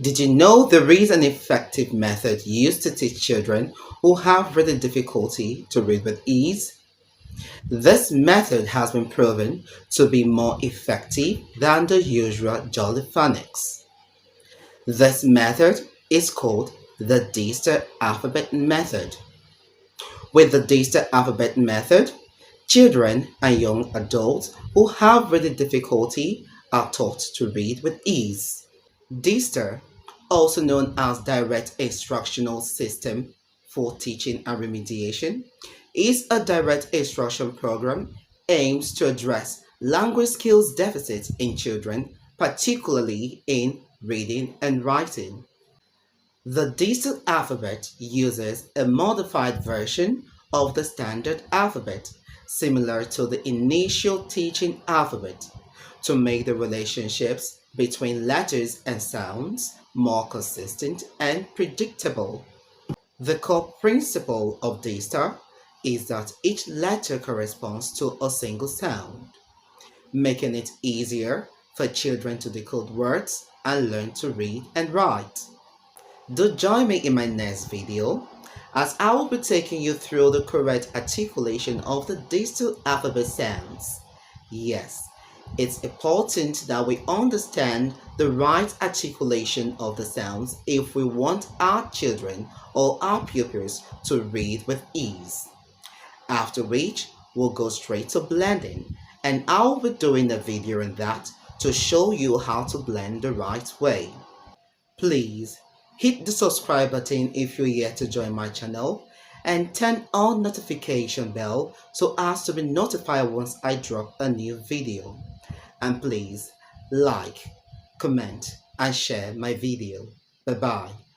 Did you know there is an effective method used to teach children who have reading difficulty to read with ease? This method has been proven to be more effective than the usual jolly phonics. This method is called the Dister alphabet method. With the Dister alphabet method, children and young adults who have reading difficulty are taught to read with ease. DSTER, also known as Direct Instructional System for Teaching and Remediation, is a direct instruction program aimed to address language skills deficits in children, particularly in reading and writing. The digital alphabet uses a modified version of the standard alphabet, similar to the initial teaching alphabet, to make the relationships between letters and sounds more consistent and predictable. The core principle of DSTAR is that each letter corresponds to a single sound, making it easier for children to decode words and learn to read and write. Do join me in my next video as I will be taking you through the correct articulation of the digital alphabet sounds. Yes, it's important that we understand the right articulation of the sounds if we want our children or our pupils to read with ease. After which, we'll go straight to blending, and I'll be doing a video on that to show you how to blend the right way. Please hit the subscribe button if you're yet to join my channel and turn on notification bell so as to be notified once I drop a new video. And please like, comment and share my video. Bye bye.